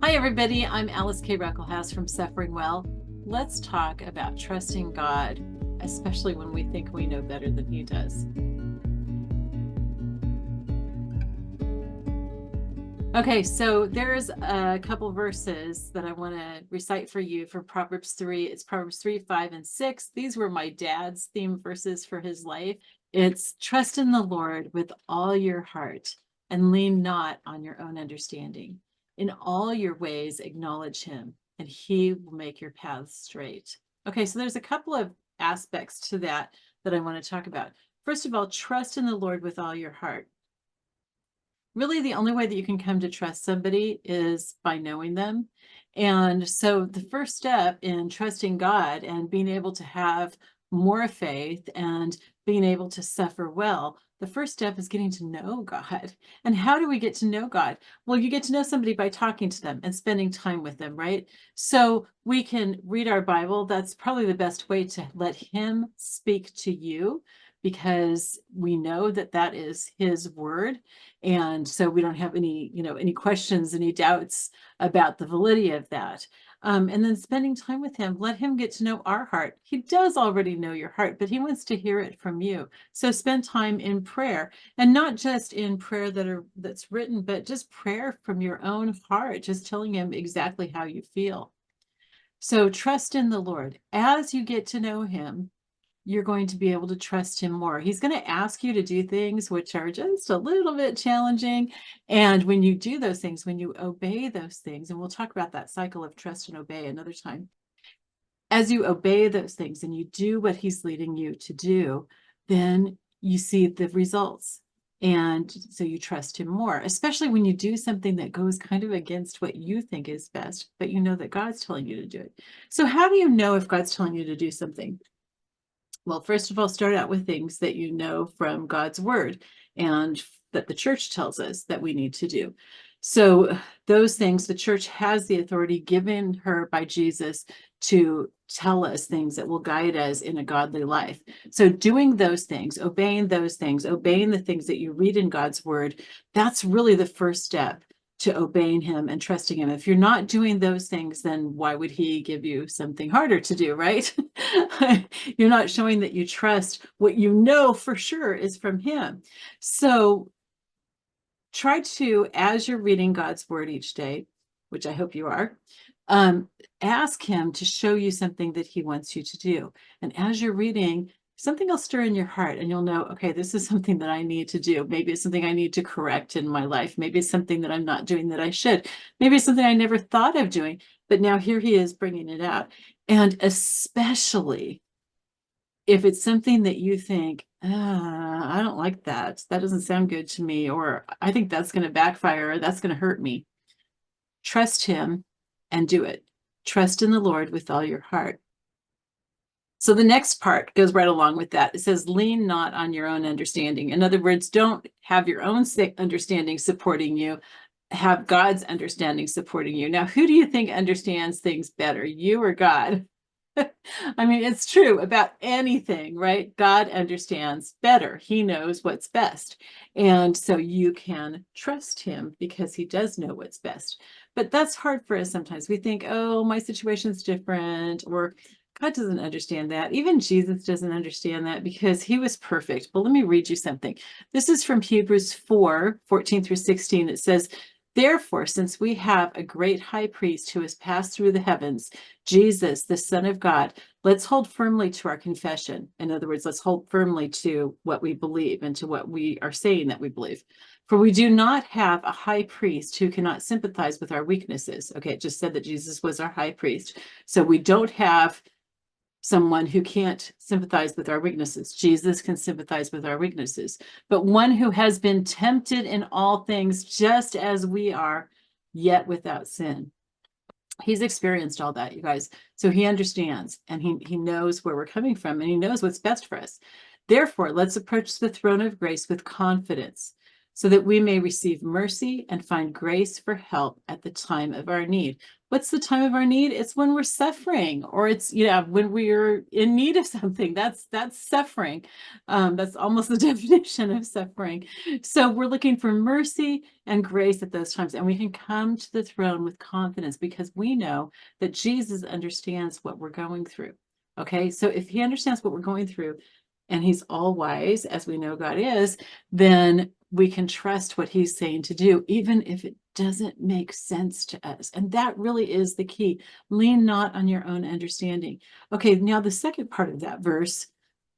Hi, everybody. I'm Alice K. Ruckelhaus from SufferingWell. Let's talk about trusting God, especially when we think we know better than He does. Okay, so there's a couple verses that I want to recite for you from Proverbs 3. It's Proverbs 3, 5, and 6. These were my dad's theme verses for his life. It's trust in the Lord with all your heart and lean not on your own understanding. In all your ways, acknowledge Him, and He will make your paths straight. Okay, so there's a couple of aspects to that I want to talk about. First of all, trust in the Lord with all your heart. Really, the only way that you can come to trust somebody is by knowing them. And so the first step in trusting God and being able to have more faith and being able to suffer well, the first step is getting to know God. And how do we get to know God? Well, you get to know somebody by talking to them and spending time with them, right? So we can read our Bible. That's probably the best way to let Him speak to you, because we know that that is His word. And so we don't have any questions, any doubts about the validity of that. And then spending time with Him, let Him get to know our heart. He does already know your heart, but He wants to hear it from you. So spend time in prayer, and not just in prayer that's written, but just prayer from your own heart, just telling Him exactly how you feel. So trust in the Lord. As you get to know Him, you're going to be able to trust Him more. He's going to ask you to do things which are just a little bit challenging. And when you do those things, when you obey those things, and we'll talk about that cycle of trust and obey another time. As you obey those things and you do what He's leading you to do, then you see the results. And so you trust Him more, especially when you do something that goes kind of against what you think is best, but you know that God's telling you to do it. So how do you know if God's telling you to do something? Well, first of all, start out with things that you know from God's word and that the church tells us that we need to do. So those things, the church has the authority given her by Jesus to tell us things that will guide us in a godly life. So doing those things, obeying the things that you read in God's word, that's really the first step to obeying Him and trusting Him. If you're not doing those things, then why would He give you something harder to do, right? You're not showing that you trust what you know for sure is from Him. So try to, as you're reading God's word each day, which I hope you are, ask Him to show you something that He wants you to do. And as you're reading, something will stir in your heart and you'll know, okay, this is something that I need to do. Maybe it's something I need to correct in my life. Maybe it's something that I'm not doing that I should. Maybe it's something I never thought of doing, but now here He is bringing it out. And especially if it's something that you think, I don't like that. That doesn't sound good to me, or I think that's going to backfire, or that's going to hurt me. Trust Him and do it. Trust in the Lord with all your heart. So the next part goes right along with that. It says, lean not on your own understanding. In other words, don't have your own understanding supporting you. Have God's understanding supporting you. Now, who do you think understands things better, you or God? I mean, it's true about anything, right? God understands better. He knows what's best. And so you can trust Him because He does know what's best. But that's hard for us sometimes. We think, oh, my situation's different, or God doesn't understand that. Even Jesus doesn't understand that because He was perfect. But let me read you something. This is from Hebrews 4, 14 through 16. It says, therefore, since we have a great high priest who has passed through the heavens, Jesus, the Son of God, let's hold firmly to our confession. In other words, let's hold firmly to what we believe and to what we are saying that we believe. For we do not have a high priest who cannot sympathize with our weaknesses. Okay, it just said that Jesus was our high priest. So we don't have someone who can't sympathize with our weaknesses. Jesus can sympathize with our weaknesses, but one who has been tempted in all things just as we are, yet without sin. He's experienced all that, you guys. So He understands, and he knows where we're coming from, and He knows what's best for us. Therefore, let's approach the throne of grace with confidence so that we may receive mercy and find grace for help at the time of our need. What's the time of our need? It's when we're suffering, or it's, when we're in need of something. That's suffering. That's almost the definition of suffering. So we're looking for mercy and grace at those times, and we can come to the throne with confidence because we know that Jesus understands what we're going through. Okay, so if he understands what we're going through, and he's all wise, as we know God is, then we can trust what he's saying to do, even if it doesn't make sense to us. And that really is the key. Lean not on your own understanding. Okay, now the second part of that verse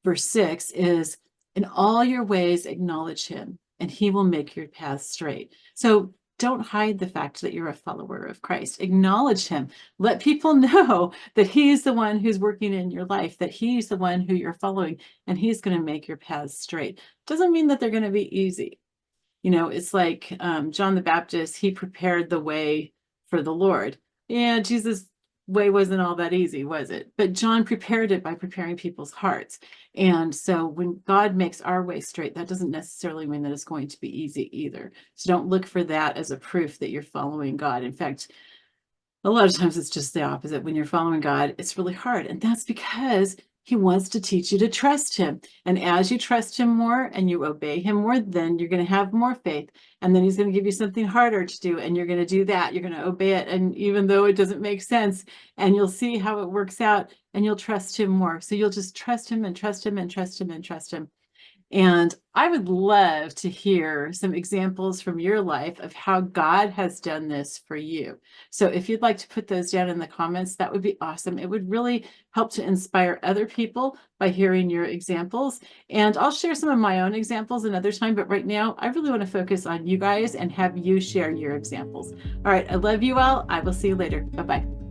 6, is in all your ways acknowledge him, and he will make your path straight. So don't hide the fact that you're a follower of Christ. Acknowledge him. Let people know that he's the one who's working in your life, that he's the one who you're following, and he's going to make your paths straight. Doesn't mean that they're going to be easy. It's like John the Baptist, he prepared the way for the Lord. Yeah, Jesus' way wasn't all that easy, was it? But John prepared it by preparing people's hearts. And so when God makes our way straight, that doesn't necessarily mean that it's going to be easy either. So don't look for that as a proof that you're following God. In fact, a lot of times it's just the opposite. When you're following God, it's really hard. And that's because he wants to teach you to trust him. And as you trust him more and you obey him more, then you're going to have more faith. And then he's going to give you something harder to do. And you're going to do that. You're going to obey it. And even though it doesn't make sense, and you'll see how it works out, and you'll trust him more. So you'll just trust him and trust him and trust him and trust him. And I would love to hear some examples from your life of how God has done this for you. So if you'd like to put those down in the comments, that would be awesome. It would really help to inspire other people by hearing your examples. And I'll share some of my own examples another time, but right now I really want to focus on you guys and have you share your examples. All right, I love you all. I will see you later. Bye-bye.